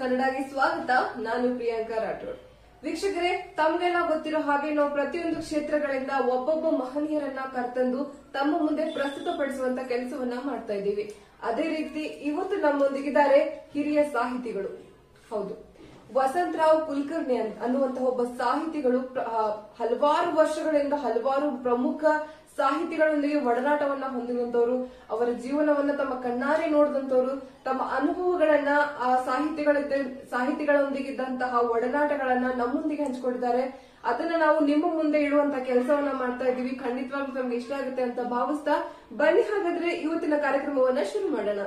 ಕನ್ನಡಗೆ ಸ್ವಾಗತ. ನಾನು ಪ್ರಿಯಾಂಕಾ ರಾಠೋಡ್. ವೀಕ್ಷಕರೇ, ತಮ್ಗೆಲ್ಲ ಗೊತ್ತಿರೋ ಹಾಗೆ ನಾವು ಪ್ರತಿಯೊಂದು ಕ್ಷೇತ್ರಗಳಿಂದ ಒಬ್ಬೊಬ್ಬ ಮಹನೀಯರನ್ನ ಕರ್ತಂದು ತಮ್ಮ ಮುಂದೆ ಪ್ರಸ್ತುತಪಡಿಸುವಂತ ಕೆಲಸವನ್ನ ಮಾಡ್ತಾ ಇದ್ದೀವಿ. ಅದೇ ರೀತಿ ಇವತ್ತು ನಮ್ಮೊಂದಿಗಿದ್ದಾರೆ ಹಿರಿಯ ಸಾಹಿತಿಗಳು. ಹೌದು, ವಸಂತರಾವ್ ಕುಲಕರ್ಣಿ ಅನ್ನುವಂತಹ ಒಬ್ಬ ಸಾಹಿತಿಗಳು ಹಲವಾರು ವರ್ಷಗಳಿಂದ ಹಲವಾರು ಪ್ರಮುಖ ಸಾಹಿತಿಗಳೊಂದಿಗೆ ಒಡನಾಟವನ್ನ ಹೊಂದಿದಂತವರು, ಅವರ ಜೀವನವನ್ನ ತಮ್ಮ ಕಣ್ಣಾರೆ ನೋಡಿದಂತವರು, ತಮ್ಮ ಅನುಭವಗಳನ್ನ ಆ ಸಾಹಿತಿಗಳೊಂದಿಗಿದ್ದಂತಹ ಒಡನಾಟಗಳನ್ನ ನಮ್ಮೊಂದಿಗೆ ಹಂಚಿಕೊಂಡಿದ್ದಾರೆ. ಅದನ್ನ ನಾವು ನಿಮ್ಮ ಮುಂದೆ ಇಡುವಂತ ಕೆಲಸವನ್ನ ಮಾಡ್ತಾ ಇದೀವಿ. ಖಂಡಿತವಾಗ್ಲೂ ನಮ್ಗೆ ಇಷ್ಟ ಆಗುತ್ತೆ ಅಂತ ಭಾವಿಸ್ತಾ ಬನ್ನಿ ಹಾಗಾದ್ರೆ ಇವತ್ತಿನ ಕಾರ್ಯಕ್ರಮವನ್ನ ಶುರು ಮಾಡೋಣ.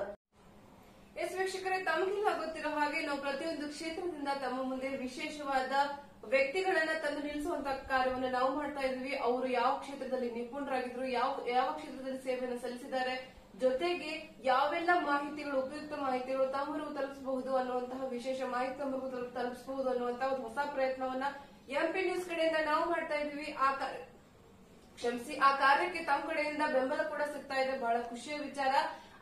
ಎಸ್ ವೀಕ್ಷಕರೇ, ತಮಗೆಲ್ಲ ಗೊತ್ತಿರೋ ಹಾಗೆ ನಾವು ಪ್ರತಿಯೊಂದು ಕ್ಷೇತ್ರದಿಂದ ತಮ್ಮ ಮುಂದೆ ವಿಶೇಷವಾದ ವ್ಯಕ್ತಿಗಳನ್ನ ತಂದು ನಿಲ್ಲಿಸುವಂತ ಕಾರ್ಯವನ್ನ ನಾವು ಮಾಡ್ತಾ ಇದ್ವಿ. ಅವರು ಯಾವ ಕ್ಷೇತ್ರದಲ್ಲಿ ನಿಪುಣರಾಗಿದ್ರು, ಯಾವ ಕ್ಷೇತ್ರದಲ್ಲಿ ಸೇವೆಯನ್ನು ಸಲ್ಲಿಸಿದ್ದಾರೆ, ಜೊತೆಗೆ ಯಾವೆಲ್ಲ ಮಾಹಿತಿಗಳು, ಉಪಯುಕ್ತ ಮಾಹಿತಿಗಳು ತಮ್ಮವರೆಗೂ ತಲುಪಿಸಬಹುದು ಅನ್ನುವಂತಹ ವಿಶೇಷ ಮಾಹಿತಿ ತಮ್ಮವರೆಗೂ ತಲುಪಿಸಬಹುದು ಅನ್ನುವಂತಹ ಒಂದು ಹೊಸ ಪ್ರಯತ್ನವನ್ನ ಎಂಪಿ ನ್ಯೂಸ್ ಕಡೆಯಿಂದ ನಾವು ಮಾಡ್ತಾ ಇದ್ವಿ. ಆ ಕಾರ್ಯಕ್ಕೆ ತಮ್ಮ ಕಡೆಯಿಂದ ಬೆಂಬಲ ಕೂಡ ಸಿಗ್ತಾ ಇದೆ, ಬಹಳ ಖುಷಿಯ ವಿಚಾರ.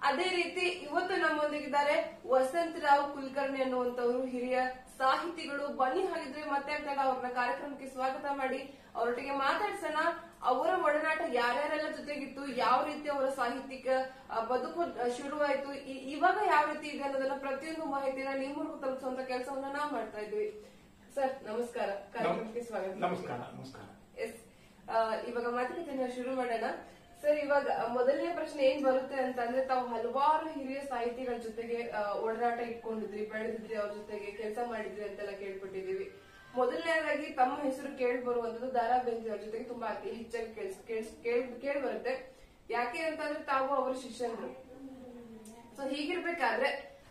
ಅದೇ ರೀತಿ ಇವತ್ತು ನಮ್ಮೊಂದಿಗಿದ್ದಾರೆ ವಸಂತರಾವ್ ಕುಲಕರ್ಣಿ ಅನ್ನುವಂತವರು, ಹಿರಿಯ ಸಾಹಿತಿಗಳು. ಬನ್ನಿ ಹಾಗಿದ್ರೆ ಮತ್ತೆ ಅವ್ರನ್ನ ಕಾರ್ಯಕ್ರಮಕ್ಕೆ ಸ್ವಾಗತ ಮಾಡಿ ಅವರೊಟ್ಟಿಗೆ ಮಾತಾಡ್ಸೋಣ. ಅವರ ಒಡನಾಟ ಯಾರ್ಯಾರೆಲ್ಲ ಜೊತೆಗಿತ್ತು, ಯಾವ ರೀತಿ ಅವರ ಸಾಹಿತ್ಯಿಕ ಬದುಕು ಶುರುವಾಯಿತು, ಇವಾಗ ಯಾವ ರೀತಿ ಇದೆ ಅನ್ನೋದನ್ನ ಪ್ರತಿಯೊಂದು ಮಾಹಿತಿನ ನಿಮ್ಮವರೆಗೂ ತಲುಪಿಸುವಂತ ಕೆಲಸವನ್ನ ನಾವು ಮಾಡ್ತಾ ಇದ್ವಿ. ಸರ್ ನಮಸ್ಕಾರ, ಕಾರ್ಯಕ್ರಮಕ್ಕೆ ಸ್ವಾಗತ. ನಮಸ್ಕಾರ. ನಮಸ್ಕಾರ. ಎಸ್, ಇವಾಗ ಮಾತುಕತೆನ ಶುರು ಮಾಡೋಣ. ಸರ್, ಇವಾಗ ಮೊದಲನೇ ಪ್ರಶ್ನೆ ಏನ್ ಬರುತ್ತೆ ಅಂತಂದ್ರೆ, ತಾವು ಹಲವಾರು ಹಿರಿಯ ಸಾಹಿತಿಗಳ ಜೊತೆಗೆ ಒಡನಾಟ ಇಟ್ಕೊಂಡಿದ್ರಿ, ಬೆಳೆದಿದ್ರಿ, ಅವ್ರ ಜೊತೆಗೆ ಕೆಲಸ ಮಾಡಿದ್ರಿ ಅಂತೆಲ್ಲ ಕೇಳ್ಪಟ್ಟಿದೀವಿ. ಮೊದಲನೇದಾಗಿ ತಮ್ಮ ಹೆಸರು ಕೇಳಿ ಬರುವಂತದ್ದು ದಾರಾ ಬೇಂದ್ರೆ ಅವ್ರ ಜೊತೆಗೆ ತುಂಬಾ ಹೆಚ್ಚಾಗಿ ಕೇಳಿ ಬರುತ್ತೆ. ಯಾಕೆ ಅಂತಂದ್ರೆ ತಾವು ಅವರ ಶಿಷ್ಯಂದ್ರು. ಸೊ ಹೀಗಿರ್ಬೇಕಾದ್ರೆ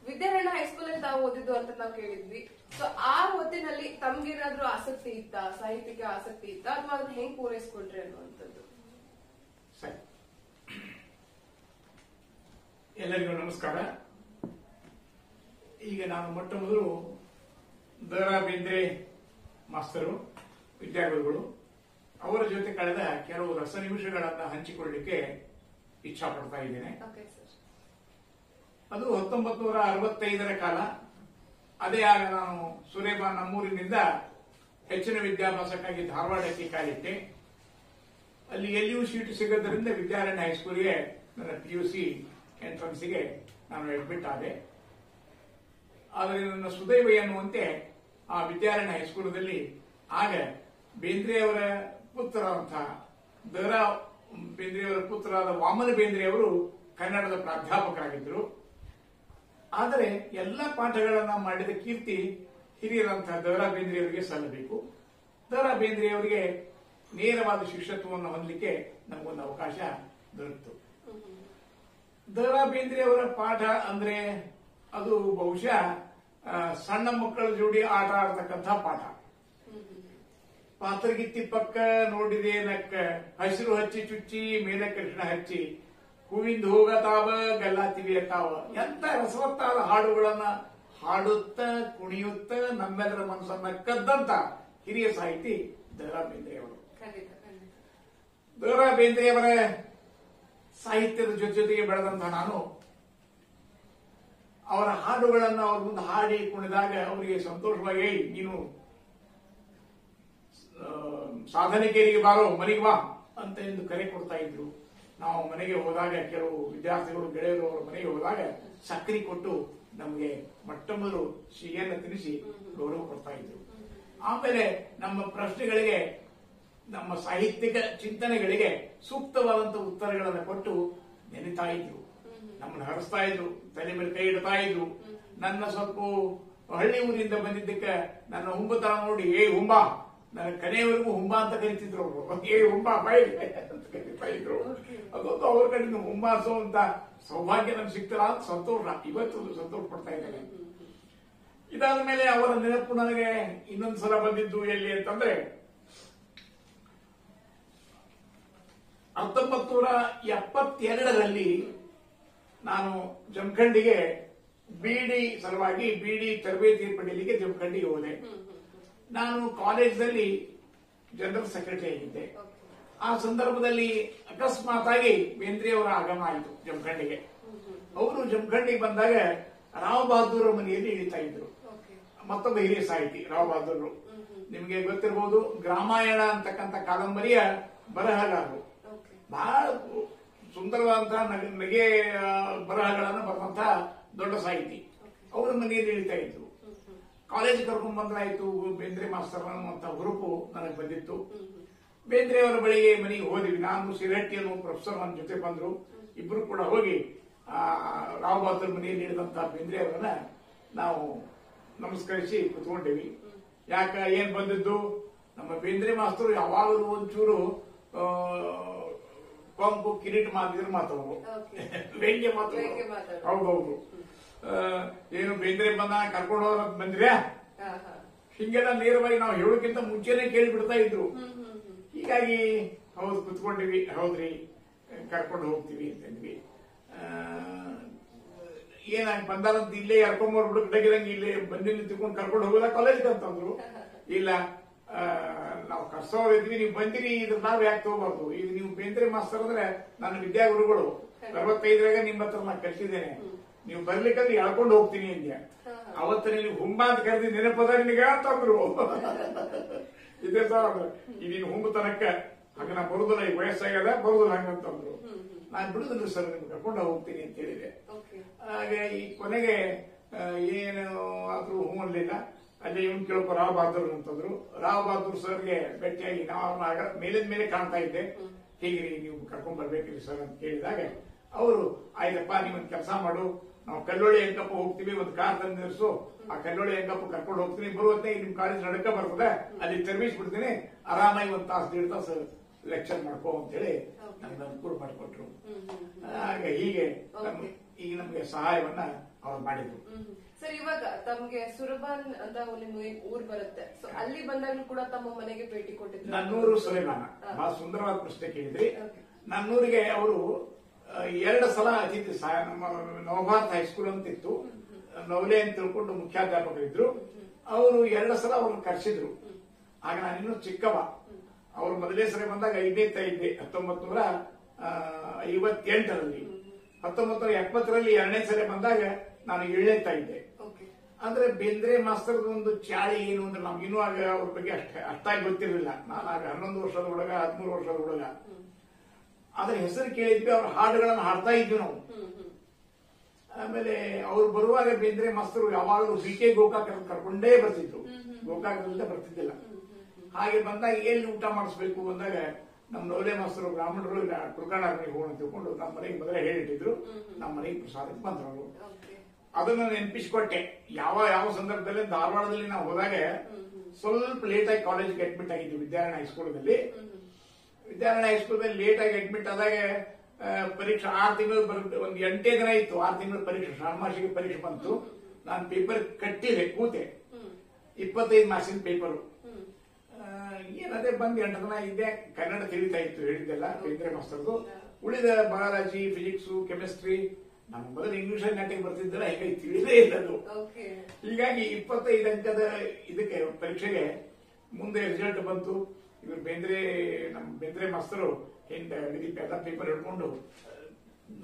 ವಿದ್ಯಾರಣ್ಯ ಹೈಸ್ಕೂಲ್ ಅಲ್ಲಿ ತಾವು ಓದಿದ್ದು ಅಂತ ನಾವು ಕೇಳಿದ್ವಿ. ಸೊ ಆ ಹೊತ್ತಿನಲ್ಲಿ ತಮ್ಗೇನಾದ್ರೂ ಆಸಕ್ತಿ ಇತ್ತಾ, ಸಾಹಿತ್ಯಕ ಆಸಕ್ತಿ ಇತ್ತಾ, ಅಥವಾ ಅದನ್ನ ಹೆಂಗ್ ಪೂರೈಸ್ಕೊಂಡ್ರಿ ಅನ್ನುವಂಥದ್ದು? ಸರಿ, ಎಲ್ಲರಿಗೂ ನಮಸ್ಕಾರ. ಈಗ ನಾನು ಮೊಟ್ಟ ಮೊದಲು ದಾರಾ ಬೇಂದ್ರೆ ಮಾಸ್ತರು, ವಿದ್ಯಾಗುರುಗಳು ಅವರ ಜೊತೆ ಕಳೆದ ಕೆಲವು ರಸ ನಿಮಿಷಗಳನ್ನ ಹಂಚಿಕೊಳ್ಳಲಿಕ್ಕೆ ಇಚ್ಛಾ ಪಡ್ತಾ ಇದ್ದೇನೆ. ಅದು 1965ರ ಕಾಲ. ಅದೇ ಆಗ ನಾನು ಸುರೇಬಾನ್ ನಮ್ಮೂರಿನಿಂದ ಹೆಚ್ಚಿನ ವಿದ್ಯಾಭ್ಯಾಸಕ್ಕಾಗಿ ಧಾರವಾಡಕ್ಕೆ ಕಾಲಿಟ್ಟೆ. ಅಲ್ಲಿ ಎಲ್ಲಿಯೂ ಸೀಟು ಸಿಗೋದ್ರಿಂದ ವಿದ್ಯಾರಣ್ಯ ಹೈಸ್ಕೂಲ್ಗೆ ನನ್ನ PUC ಎಂಟ್ರನ್ಸ್ಗೆ ನಾನು ಅಡ್ಮಿಟ್ ಆದೆ. ಆದರೆ ನನ್ನ ಸುದೈವ ಎನ್ನುವಂತೆ ಆ ವಿದ್ಯಾರಣ್ಯ ಹೈಸ್ಕೂಲದಲ್ಲಿ ಆಗ ಬೇಂದ್ರೆಯವರ ಪುತ್ರರಂತಹ ದಾರಾ ಬೇಂದ್ರೆಯವರ ಪುತ್ರರಾದ ವಾಮನ ಬೇಂದ್ರೆಯವರು ಕನ್ನಡದ ಪ್ರಾಧ್ಯಾಪಕರಾಗಿದ್ದರು. ಆದರೆ ಎಲ್ಲ ಪಾಠಗಳನ್ನ ಮಾಡಿದ ಕೀರ್ತಿ ಹಿರಿಯರಂತಹ ದಾರಾ ಬೇಂದ್ರೆಯವರಿಗೆ ಸಲ್ಲಬೇಕು. ದಾರಾ ಬೇಂದ್ರೆಯವರಿಗೆ ನೇರವಾದ ಶಿಷ್ಯತ್ವವನ್ನು ಹೊಂದಲಿಕ್ಕೆ ನಮಗೊಂದು ಅವಕಾಶ ದೊರೆತು. ದಾರಾ ಬೇಂದ್ರೆಯವರ ಪಾಠ ಅಂದ್ರೆ ಅದು ಬಹುಶಃ ಸಣ್ಣ ಮಕ್ಕಳ ಜೋಡಿ ಆಟ ಆಡ್ತಕ್ಕಂಥ ಪಾಠ. ಪಾತ್ರಗಿತ್ತಿ ಪಕ್ಕ ನೋಡಿದೆ ನಕ್ಕ, ಹಸಿರು ಹಚ್ಚಿ ಚುಚ್ಚಿ ಮೇಲೆ ಕೃಷ್ಣ ಹಚ್ಚಿ, ಹೂವಿಂದ ಹೋಗತಾವ ಗಲ್ಲಾತಿವಿಯ ತಾವ. ಎಂತ ರಸವತ್ತಾದ ಹಾಡುಗಳನ್ನ ಹಾಡುತ್ತ ಕುಣಿಯುತ್ತ ನಮ್ಮೆಲ್ಲರ ಮನಸ್ಸನ್ನ ಕದ್ದಂತ ಹಿರಿಯ ಸಾಹಿತಿ ದಾರಾ ಬೇಂದ್ರೆಯವರು. ದಾರಾ ಬೇಂದ್ರೆಯವರ ಸಾಹಿತ್ಯದ ಜೊತೆಗೆ ಬೆಳೆದಂತಹ ನಾನು ಅವರ ಹಾಡುಗಳನ್ನ ಅವ್ರ ಮುಂದೆ ಹಾಡಿ ಕುಣಿದಾಗ ಅವರಿಗೆ ಸಂತೋಷವಾಗಿ, ನೀನು ಸಾಧನಿಕೇರಿಗೆ ಬಾರೋ, ಮನೆಗೆ ಬಾ ಅಂತ ಎಂದು ಕರೆ ಕೊಡ್ತಾ ಇದ್ರು. ನಾವು ಮನೆಗೆ ಹೋದಾಗ, ಕೆಲವು ವಿದ್ಯಾರ್ಥಿಗಳು ಗೆಳೆಯರು ಅವರ ಮನೆಗೆ ಹೋದಾಗ ಸಕ್ಕರೆ ಕೊಟ್ಟು ನಮಗೆ ಮೊಟ್ಟ ಮೊದಲು ಸಿಹಿಯನ್ನು ತಿನ್ನಿಸಿ ಗೌರವ ಕೊಡ್ತಾ ಇದ್ರು. ಆಮೇಲೆ ನಮ್ಮ ಪ್ರಶ್ನೆಗಳಿಗೆ, ನಮ್ಮ ಸಾಹಿತ್ಯಿಕ ಚಿಂತನೆಗಳಿಗೆ ಸೂಕ್ತವಾದಂತಹ ಉತ್ತರಗಳನ್ನು ಕೊಟ್ಟು ನೆನೆತಾ ಇದ್ರು, ನಮ್ಮನ್ನು ಹರಿಸ್ತಾ ಇದ್ರು, ತಲೆ ಮೇಲೆ ಕೈ ಇಡ್ತಾ ಇದ್ರು. ನನ್ನ ಸ್ವಲ್ಪ ಹಳ್ಳಿ ಊರಿಂದ ಬಂದಿದ್ದಕ್ಕೆ ನನ್ನ ಹುಂಬತನ ನೋಡಿ, ಏ ಹುಂಬಾ, ನನ್ನ ಕನೆಯವರೆಗೂ ಹುಂಬಾ ಅಂತ ಕರಿತಿದ್ರು ಅವರು. ಏ ಹುಂಬಾ ಬೈ ಅಂತ ಕರಿತಾ ಇದ್ರು. ಅದೊಂದು ಅವ್ರ ಕಡೆಯಿಂದ ಹುಂಬಾಸುವಂತ ಸೌಭಾಗ್ಯ ನಮ್ಗೆ ಸಿಗ್ತಲ್ಲ ಅಂತ ಸಂತೋಷ, ಇವತ್ತು ಸಂತೋಷ ಪಡ್ತಾ ಇದ್ದೇನೆ. ಇದಾದ ಮೇಲೆ ಅವರ ನೆನಪು ನನಗೆ ಇನ್ನೊಂದ್ಸಲ ಬಂದಿದ್ದು ಎಲ್ಲಿ ಅಂತಂದ್ರೆ, 1972ರಲ್ಲಿ ನಾನು ಜಮಖಂಡಿಗೆ ಬಿಡಿ ಸಲುವಾಗಿ ತರಬೇತಿ ಪಡೆಯಲಿಕ್ಕೆ ಜಮಖಂಡಿಗೆ ಹೋದೆ. ನಾನು ಕಾಲೇಜಲ್ಲಿ ಜನರಲ್ ಸೆಕ್ರೆಟರಿ ಆಗಿದ್ದೆ. ಆ ಸಂದರ್ಭದಲ್ಲಿ ಅಕಸ್ಮಾತ್ ಆಗಿ ಬೇಂದ್ರೆಯವರ ಆಗಮ ಆಯಿತು ಜಮಖಂಡಿಗೆ. ಅವರು ಜಮಖಂಡಿಗೆ ಬಂದಾಗ ರಾವ್ ಬಹದ್ದೂರ್ ಮನೆಯಲ್ಲಿ ಇಳಿತಾ ಇದ್ರು. ಮತ್ತೊಬ್ಬ ಹಿರಿಯ ಸಾಹಿತಿ ರಾವ್ ಬಹದ್ದೂರ್. ನಿಮಗೆ ಗೊತ್ತಿರಬಹುದು, ಗ್ರಾಮಾಯಣ ಅಂತಕ್ಕಂಥ ಕಾದಂಬರಿಯ ಬರಹಗಾರರು. ಬಹಳ ಸುಂದರವಾದಂತಹ ನಗೆ ಬರಹಗಳನ್ನು ಬರೆದಂತಹ ದೊಡ್ಡ ಸಾಹಿತಿ. ಅವರ ಮನೆಯಲ್ಲಿ ಇಳಿತಾ ಇದ್ರು. ಕಾಲೇಜ್ ಕರ್ಕೊಂಡ್ ಬಂದ್ರಾಯ್ತು, ಬೇಂದ್ರೆ ಮಾಸ್ತರ್ ಅನ್ನುವಂತ ಹುರುಪು ನನಗೆ ಬಂದಿತ್ತು. ಬೇಂದ್ರೆ ಅವರ ಬಳಿಗೆ ಮನೆಗೆ ಹೋದ್ವಿ. ನಾನು ಸಿರಹಟ್ಟಿ ಅನ್ನೋ ಪ್ರೊಫೆಸರ್ ನನ್ನ ಜೊತೆ ಬಂದ್ರು. ಇಬ್ರು ಕೂಡ ಹೋಗಿ ರಾವ್ ಬಹದ್ದೂರ್ ಮನೆಯಲ್ಲಿ ಇಳಿದಂತಹ ಬೇಂದ್ರೆ ಅವರನ್ನ ನಾವು ನಮಸ್ಕರಿಸಿ ಕುತ್ಕೊಂಡಿವಿ. ಯಾಕ ಏನ್ ಬಂದಿದ್ದು, ನಮ್ಮ ಬೇಂದ್ರೆ ಮಾಸ್ತರು ಯಾವಾಗಲೂ ಒಂಚೂರು ಕೊಂಕು ಕಿರೀಟ ಮಾತಿದ್ರು ಮಾತವರು, ವ್ಯಂಗ್ಯ ಮಾತು. ಹೌದೌದು. ಏನು ಬೇಂದ್ರೆ ಬಂದ ಕರ್ಕೊಂಡು ಹೋದ ಬಂದ್ರ್ಯಾ, ಹಿಂಗೆಲ್ಲ ನೇರವಾಗಿ ನಾವು ಹೇಳೋಕ್ಕಿಂತ ಮುಂಚೆನೆ ಕೇಳಿಬಿಡ್ತಾ ಇದ್ರು. ಹೀಗಾಗಿ ಹೌದು ಕುತ್ಕೊಂಡಿವಿ, ಹೌದ್ರಿ ಕರ್ಕೊಂಡು ಹೋಗ್ತೀವಿ ಅಂತಂದ್ವಿ. ಏನಾಗಿ ಬಂದಾರಂತ ಇಲ್ಲೇ ಕರ್ಕೊಂಡ್ಬರ್ಬಿಡು ಗಿಡಗಿರಂಗೆ ಇಲ್ಲೇ ಬಂದಿ ತಿಳ್ಕೊಂಡು ಕರ್ಕೊಂಡು ಹೋಗೋದ ಕಾಲೇಜ್ಗೆ ಅಂತಂದ್ರು. ಇಲ್ಲ, ನಾವು ಕರ್ಸೋರು ಇದ್ವಿ, ನೀವು ಬಂದಿರಿ, ಇದ್ರ ನಾವ್ ಯಾಕೆ ತಗೋಬಾರ್ದು, ಈಗ ನೀವು ಬೇಂದ್ರೆ ಮಾಸ್ತರ್ ಅಂದ್ರೆ ನನ್ನ ವಿದ್ಯಾಗುರುಗಳು 65ರಾಗ ನಿಮ್ಮ ಹತ್ರ ನಾನು ಕಲಿಸಿದ್ದೇನೆ, ನೀವು ಬರ್ಲಿಕ್ಕಂದ್ರೆ ಎಳ್ಕೊಂಡು ಹೋಗ್ತೀನಿ ಅಂದ್ಯ. ಅವತ್ತ ನೀವು ಹುಂಬ ಅಂತ ಕರೆದಿ ನೆನಪದ ನಿನಗೆ ಅಂತಂದ್ರು. ಇದೇ ಸರ್, ಈ ನೀನು ಹುಂಬತನಕ್ಕ ಹಂಗ ನಾ ಬರುದಿಲ್ಲ, ಈಗ ವಯಸ್ಸಾಗ್ಯದ ಬರುದಿಲ್ಲ ಹಂಗಂತಂದ್ರು. ನಾನು ಬಿಡುದಿಲ್ಲ ಸರ್, ನಿಮ್ಗೆ ಕರ್ಕೊಂಡು ಹೋಗ್ತೀನಿ ಅಂತ ಹೇಳಿದೆ. ಹಾಗೆ ಈ ಕೊನೆಗೆ ಏನು ಆದ್ರೂ ಹೂ ಅನ್ಲಿಲ್ಲ. ಅಲ್ಲಿ ಇವನ್ ಕೇಳಪ್ಪ ರಾವ್ ಬಹದ್ದೂರ್ ಅಂತಂದ್ರು. ರಾವ್ ಬಹದ್ದೂರ್ ಸರ್ಗೆ ಭೇಟಿಯಾಗಿ ನಾವು ಅವ್ರನ್ನ ಮೇಲಿನ ಮೇಲೆ ಕಾಣ್ತಾ ಇದ್ದೆ. ಹೀಗ್ರಿ ನೀವು ಕರ್ಕೊಂಡ್ ಬರ್ಬೇಕ್ರಿ ಸರ್ ಅಂತ ಕೇಳಿದಾಗ ಅವರು ಆಯ್ತಪ್ಪ, ನೀವೊಂದು ಕೆಲಸ ಮಾಡು, ನಾವು ಕಲ್ಲೋಳಿ ಹೆಂಗಪ್ಪ ಹೋಗ್ತೀವಿ, ಒಂದು ಕಾರ್ ತಂದು ನಿಲ್ಸು, ಆ ಕಲ್ಲೋಳಿ ಹೆಂಗಪ್ಪ ಕರ್ಕೊಂಡು ಹೋಗ್ತೀನಿ, ಬರುವಂತೆ ನಿಮ್ ಕಾಲೇಜ್ ನಡಕ ಬರ್ತದೆ, ಅಲ್ಲಿ ಸರ್ವಿಸ್ ಬಿಡ್ತೀನಿ, ಆರಾಮಾಗಿ 1 ತಾಸು 1.5 ತಾಸು ಲೆಕ್ಚರ್ ಮಾಡ್ಕೋ ಅಂತ ಹೇಳಿ ನಮ್ಗೆ ಅನುಕೂಲ ಮಾಡಿಕೊಟ್ರು. ಹಾಗೆ ಹೀಗೆ ಈಗ ನಮ್ಗೆ ಸಹಾಯವನ್ನ ಅವ್ರು ಮಾಡಿದ್ರು. ಸರ್, ಇವಾಗ ತಮ್ಗೆ ಸುರಬಾನ್ ಅಂತ ಊರ್ ಬರುತ್ತೆ, ಸೊ ಅಲ್ಲಿ ಬಂದಾಗ್ಲೂ ಕೂಡ ತಮ್ಮ ಮನೆಗೆ ಭೇಟಿ ಕೊಟ್ಟಿದ್ರು. ನನ್ನೂರು ಸುರೇಮಾನ, ಬಹಳ ಸುಂದರವಾದ ಪ್ರಶ್ನೆ ಕೇಳಿದ್ರಿ. ನನ್ನೂರಿಗೆ ಅವರು 2 ಸಲ ಅತಿಥಿ ನಮ್ಮ ನವಭಾರತ ಹೈಸ್ಕೂಲ್ ಅಂತ ಇತ್ತು, ನವಲೆ ಅಂತ ತಿಳ್ಕೊಂಡು ಮುಖ್ಯಾಧ್ಯಾಪಕರಿದ್ರು. ಅವರು 2 ಸಲ ಅವ್ರನ್ನ ಕರೆಸಿದ್ರು. ಆಗ ನಾನಿನ್ನೂ ಚಿಕ್ಕವ. ಅವರು ಮೊದಲೇ ಸರಿ ಬಂದಾಗ 5ನೇ ಇದ್ದೆ, 1958ರಲ್ಲಿ. 1970ರಲ್ಲಿ 2ನೇ ಸರಿ ಬಂದಾಗ ನಾನು 7ನೇ ಇದ್ದೆ. ಅಂದ್ರೆ ಬೇಂದ್ರೆ ಮಾಸ್ತರ್ ಒಂದು ಚಾಳಿ ಏನು ಅಂದ್ರೆ ನಮ್ಗಿನ್ನೂ ಆಗ ಅವ್ರ ಬಗ್ಗೆ ಅಷ್ಟಾಗಿ ಗೊತ್ತಿರಲಿಲ್ಲ. ನಾನು ಆಗ 11 ವರ್ಷದ ಹುಡುಗ, 13 ವರ್ಷದ ಹುಡುಗ. ಅದ್ರ ಹೆಸರು ಕೇಳಿದ್ವಿ, ಅವ್ರ ಹಾಡುಗಳನ್ನು ಹಾಡ್ತಾ ಇದ್ವಿ ನಾವು. ಆಮೇಲೆ ಅವ್ರು ಬರುವಾಗ ಬೇಂದ್ರೆ ಮಾಸ್ತರು ಯಾವಾಗಲೂ BK ಗೋಕಾಕ್ ಕರ್ಕೊಂಡೇ ಬರ್ತಿದ್ರು, ಗೋಕಾಕದಿಂದ ಬರ್ತಿದ್ದಿಲ್ಲ. ಹಾಗೆ ಬಂದಾಗ ಎಲ್ಲಿ ಊಟ ಮಾಡಿಸ್ಬೇಕು ಅಂದಾಗ ನಮ್ಮ ನವಲೆ ಮಾಸ್ತರು ಬ್ರಾಹ್ಮಣರು ಕುರ್ಕಾಣಿ ಹೋಗೋಣ ಅಂತ ತಿಳ್ಕೊಂಡು ನಮ್ಮ ಮನೆಗೆ ಮೊದಲೇ ಹೇಳಿಟ್ಟಿದ್ರು. ನಮ್ಮ ಮನೆಗೆ ಪ್ರಸಾದಕ್ಕೆ ಬಂದ್ರು. ಅದನ್ನ ನೆನಪಿಸಿಕೊಟ್ಟೆ. ಯಾವ ಯಾವ ಸಂದರ್ಭದಲ್ಲಿ ಧಾರವಾಡದಲ್ಲಿ ನಾವು ಹೋದಾಗ ಸ್ವಲ್ಪ ಲೇಟ್ ಆಗಿ ಕಾಲೇಜ್ಗೆ ಅಡ್ಮಿಟ್ ಆಗಿದ್ವಿ ವಿದ್ಯಾರಣ್ಯ ಹೈಸ್ಕೂಲ್ನಲ್ಲಿ. ವಿದ್ಯಾರಣ್ಯ ಹೈಸ್ಕೂಲ್ನಲ್ಲಿ ಲೇಟ್ ಆಗಿ ಅಡ್ಮಿಟ್ ಆದಾಗ ಪರೀಕ್ಷೆ 6 ತಿಂಗಳು ಒಂದು 8 ದಿನ ಇತ್ತು. 6 ತಿಂಗಳು ಪರೀಕ್ಷೆ, ಷಾಣ್ಮಾಸಿಗೆ ಪರೀಕ್ಷೆ ಬಂತು. ನಾನು ಪೇಪರ್ ಕಟ್ಟಿದೆ, ಕೂತೆ. 25 ಮಾರ್ಕ್ಸಿನ ಪೇಪರು. ಏನದೇ ಬಂದು 8 ದಿನ ಇದ್ದೆ. ಕನ್ನಡ ತಿಳಿತಾ ಇತ್ತು, ಹೇಳಿದ್ದೆಲ್ಲ ಬೇಂದ್ರೆ ಮಾಸ್ತರ್ದು. ಉಳಿದ ಬಯಾಲಜಿ, ಫಿಸಿಕ್ಸ್, ಕೆಮಿಸ್ಟ್ರಿ ನಮ್ಗೆ ಮೊದಲು ಇಂಗ್ಲಿಷ್ ನಾಟಿಗೆ ಬರ್ತಿದ್ದಲ್ಲ, ಹೀಗಾಗಿ ತಿಳಿದೇ ಇಲ್ಲದು. ಹೀಗಾಗಿ 25 ಅಂಕದ ಇದಕ್ಕೆ ಪರೀಕ್ಷೆಗೆ ಮುಂದೆ ರಿಸಲ್ಟ್ ಬಂತು. ಇವರು ನಮ್ಮ ಬೇಂದ್ರೆ ಮಾಸ್ತರು ಹಿಂದೆ ಎಲ್ಲ ಪೇಪರ್ ಹಿಡ್ಕೊಂಡು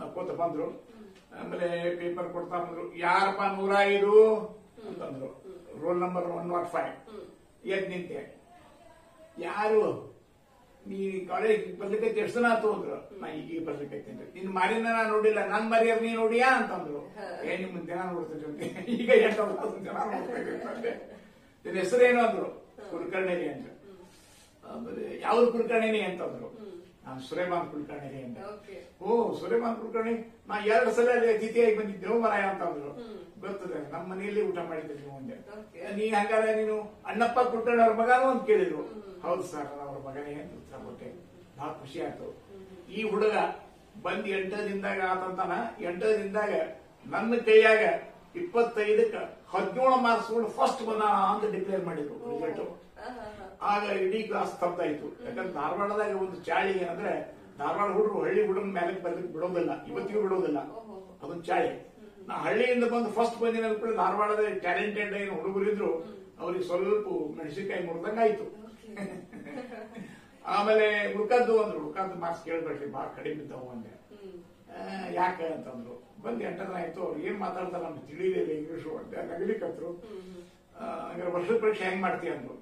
ನಕ್ಕೋತ ಬಂದ್ರು. ಆಮೇಲೆ ಪೇಪರ್ ಕೊಡ್ತಾ ಬಂದ್ರು. ಯಾರಪ್ಪ 105 ಅಂತಂದ್ರು. Roll number 105. ಎದ್ ನಿಂತೆ. ಯಾರು ನೀ ಕಾಲೇಜ್ ಬರ್ಲಿಕ್ಕೆ ಎಷ್ಟು ದಿನ ಆತು ಅಂದ್ರು. ನಾ ಈಗ ಬರ್ಲಿಕ್ಕೆ ನಿನ್ ಮಾರಿನ ನಾ ನೋಡಿಲ್ಲ, ನನ್ ಮರಿಯರ್ ನೀ ನೋಡಿಯಾ ಅಂತಂದ್ರು. ನಿಮ್ ದಿನ ನೋಡ್ತಿದ್ದೆ, ಈಗ 8 ಜನ ನೋಡ್ತಾ ಇದ್ದೆ. ನಿನ್ನ ಹೆಸರೇನು ಅಂದ್ರು. ಕುಲಕರ್ಣಿ ಅಂತ. ಆಮೇಲೆ ಯಾವ್ದು ಕುಲಕರ್ಣಿ ಅಂತಂದ್ರು. ನಾನು ಸುರೇಮಾನ್ ಕುಲಕರ್ಣಿ ಅಂತ. ಓ, ಸುರೇಮಾನ್ ಕುಲಕರ್ಣಿ, ನಾ 2 ಸಲ ಅಲ್ಲಿ ಅತಿಥಿಯಾಗಿ ಬಂದಿದ್ದೆವು ಮರಾಯ ಅಂತಂದ್ರು. ಗೊತ್ತದೆ, ನಮ್ಮ ಮನೆಯಲ್ಲಿ ಊಟ ಮಾಡಿದ್ದೆ ನೀವು ಮುಂದೆ. ನೀ ಹಂಗಾದ್ರೆ ನೀನು ಅಣ್ಣಪ್ಪ ಕುಲಕರ್ಣಿ ಅವ್ರ ಮಗನೂ ಅಂತ ಕೇಳಿದ್ರು. ಹೌದು ಸರ್, ಅವ್ರ ಮಗನೇ ಅಂತ ಉತ್ತರ ಕೊಟ್ಟೆ. ಬಹಳ ಖುಷಿ ಆಯ್ತು. ಈ ಹುಡುಗ ಬಂದ್ 8 ದಿನದಾಗ ಆತಂತಾನ. 8 ದಿನದಾಗ ನನ್ನ ಕೈಯಾಗ 25ಕ್ಕೆ 17 ಮಾರ್ಕ್ಸ್ ಫಸ್ಟ್ ಬಂದ ಅಂತ ಡಿಕ್ಲೇರ್ ಮಾಡಿದ್ರು ರಿಸಲ್ಟ್. ಆಗ ಇಡೀ ಕ್ಲಾಸ್ ಸ್ತಬ್ಧ ಆಯ್ತು. ಯಾಕಂದ್ರೆ ಧಾರವಾಡದಾಗ ಒಂದು ಚಾಳಿ ಏನಂದ್ರೆ, ಧಾರವಾಡ ಹುಡುಗರು ಹಳ್ಳಿ ಹುಡುಗನ ಮೇಲೆ ಬರ್ಲಿಕ್ಕೆ ಬಿಡೋದಿಲ್ಲ, ಇವತ್ತಿಗೂ ಬಿಡೋದಿಲ್ಲ. ಅದೊಂದು ಚಾಳಿ. ನಾ ಹಳ್ಳಿಯಿಂದ ಬಂದು ಫಸ್ಟ್ ಬಂದಿನ ಕೂಡ ಧಾರವಾಡದ ಟ್ಯಾಲೆಂಟೆಡ್ ಏನು ಹುಡುಗರಿದ್ರು, ಅವ್ರಿಗೆ ಸ್ವಲ್ಪ ಮೆಣಸಿನಕಾಯಿ ಮುರಿದಂಗ ಆಯ್ತು. ಆಮೇಲೆ ಉಳ್ಕದ್ದು ಅಂದ್ರು. ಉಳ್ಕದ್ದು ಮಾರ್ಕ್ಸ್ ಕೇಳ್ಬೇಡ್ರಿ, ಬಹಳ ಕಡಿಮೆ ಇದ್ದಾವು ಅಂದೆ. ಯಾಕೆ ಅಂತಂದ್ರು. ಬಂದ್ 8 ದಿನ ಆಯ್ತು. ಅವ್ರು ಏನ್ ಮಾತಾಡ್ತಾರ ನಮ್ಗೆ ತಿಳಿಲಿಲ್ಲ ಇಂಗ್ಲಿಷು ಅಂತ ನಗಲಿಕ್ಕತ್ರು. ಹಂಗಾರೆ ವರ್ಷದ ಪರೀಕ್ಷೆ ಹೆಂಗ್ ಮಾಡ್ತೀಯ ಅಂದ್ರು.